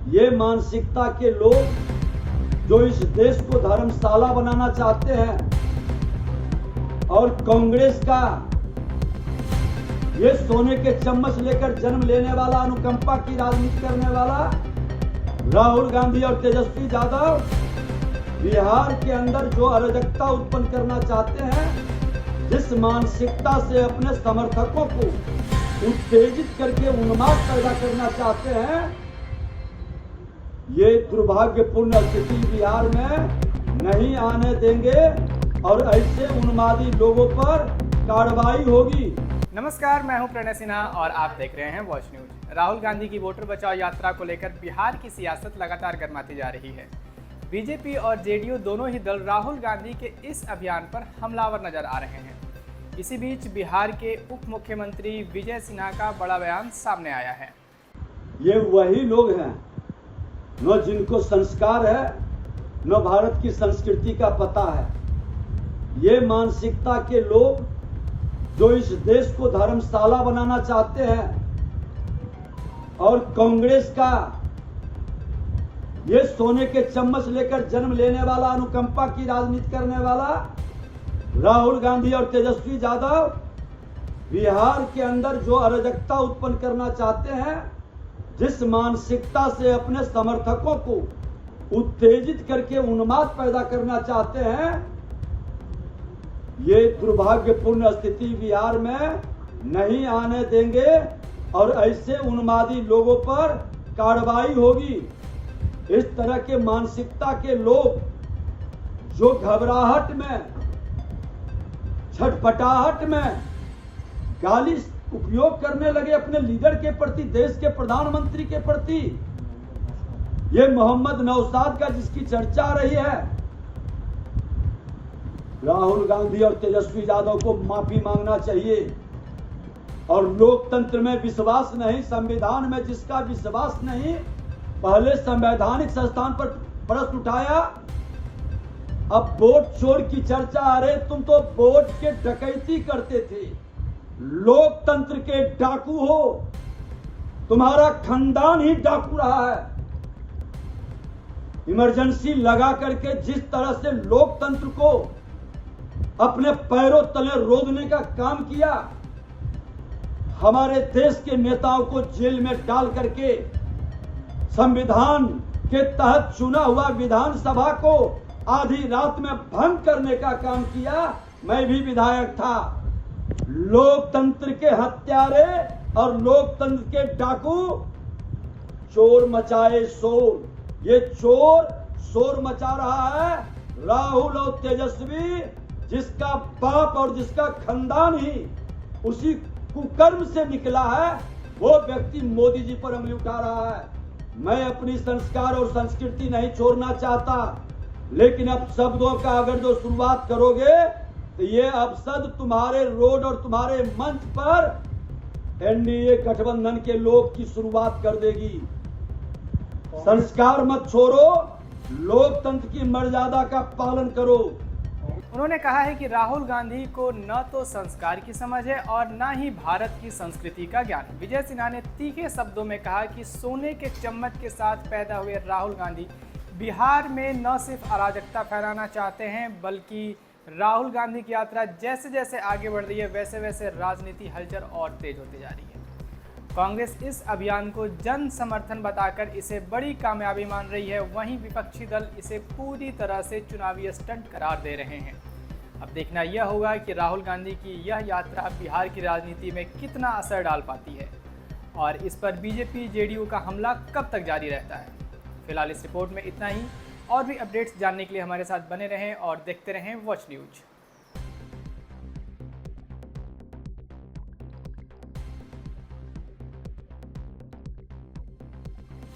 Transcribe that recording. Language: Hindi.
ये मानसिकता के लोग जो इस देश को धर्मशाला बनाना चाहते हैं और कांग्रेस का ये सोने के चम्मच लेकर जन्म लेने वाला, अनुकंपा की राजनीति करने वाला राहुल गांधी और तेजस्वी यादव बिहार के अंदर जो अराजकता उत्पन्न करना चाहते हैं, जिस मानसिकता से अपने समर्थकों को उत्तेजित करके उन्माद पैदा करना चाहते हैं, ये दुर्भाग्यपूर्ण स्थिति बिहार में नहीं आने देंगे और ऐसे उन्मादी लोगों पर कार्रवाई होगी। नमस्कार, मैं हूं प्रणय सिन्हा और आप देख रहे हैं वॉच न्यूज। राहुल गांधी की वोटर बचाओ यात्रा को लेकर बिहार की सियासत लगातार गर्माती जा रही है। बीजेपी और जेडीयू दोनों ही दल राहुल गांधी के इस अभियान पर हमलावर नजर आ रहे हैं। इसी बीच बिहार के उप मुख्यमंत्री विजय सिन्हा का बड़ा बयान सामने आया है। ये वही लोग हैं न जिनको संस्कार है, न भारत की संस्कृति का पता है। ये मानसिकता के लोग जो इस देश को धर्मशाला बनाना चाहते हैं और कांग्रेस का ये सोने के चम्मच लेकर जन्म लेने वाला, अनुकंपा की राजनीति करने वाला राहुल गांधी और तेजस्वी यादव बिहार के अंदर जो अराजकता उत्पन्न करना चाहते हैं, जिस मानसिकता से अपने समर्थकों को उत्तेजित करके उन्माद पैदा करना चाहते हैं, ये दुर्भाग्यपूर्ण स्थिति बिहार में नहीं आने देंगे और ऐसे उन्मादी लोगों पर कार्रवाई होगी। इस तरह के मानसिकता के लोग जो घबराहट में, छटपटाहट में गाली उपयोग करने लगे अपने लीडर के प्रति, देश के प्रधानमंत्री के प्रति, ये मोहम्मद नौशाद का जिसकी चर्चा आ रही है, राहुल गांधी और तेजस्वी यादव को माफी मांगना चाहिए। और लोकतंत्र में विश्वास नहीं, संविधान में जिसका विश्वास नहीं, पहले संवैधानिक संस्थान पर प्रश्न उठाया, अब वोट चोर की चर्चा आ रही। तुम तो वोट के डकैती करते थे, लोकतंत्र के डाकू हो, तुम्हारा खानदान ही डाकू रहा है। इमरजेंसी लगा करके जिस तरह से लोकतंत्र को अपने पैरों तले रोदने का काम किया, हमारे देश के नेताओं को जेल में डाल करके संविधान के तहत चुना हुआ विधानसभा को आधी रात में भंग करने का काम किया। मैं भी विधायक था। लोकतंत्र के हत्यारे और लोकतंत्र के डाकू चोर मचाए शोर। ये चोर शोर मचा रहा है। राहुल और तेजस्वी, जिसका बाप और जिसका खानदान ही उसी कुकर्म से निकला है, वो व्यक्ति मोदी जी पर उंगली उठा रहा है। मैं अपनी संस्कार और संस्कृति नहीं छोड़ना चाहता, लेकिन अब शब्दों का अगर जो शुरुआत करोगे तो ये अपशब्द तुम्हारे रोड और तुम्हारे मंच पर एनडीए गठबंधन के लोग की शुरुआत कर देगी। संस्कार मत छोड़ो, लोकतंत्र की मर्यादा का पालन करो। उन्होंने कहा है कि राहुल गांधी को न तो संस्कार की समझ है और न ही भारत की संस्कृति का ज्ञान। विजय सिन्हा ने तीखे शब्दों में कहा कि सोने के चम्मच के साथ पैदा हुए राहुल गांधी बिहार में न सिर्फ अराजकता फैलाना चाहते हैं, बल्कि राहुल गांधी की यात्रा जैसे जैसे आगे बढ़ रही है, वैसे वैसे राजनीति हलचल और तेज होती जा रही है। कांग्रेस इस अभियान को जन समर्थन बताकर इसे बड़ी कामयाबी मान रही है, वहीं विपक्षी दल इसे पूरी तरह से चुनावी स्टंट करार दे रहे हैं। अब देखना यह होगा कि राहुल गांधी की यह यात्रा बिहार की राजनीति में कितना असर डाल पाती है और इस पर बीजेपी जेडीयू का हमला कब तक जारी रहता है। फिलहाल इस रिपोर्ट में इतना ही। और भी अपडेट्स जानने के लिए हमारे साथ बने रहें और देखते रहें वॉच न्यूज।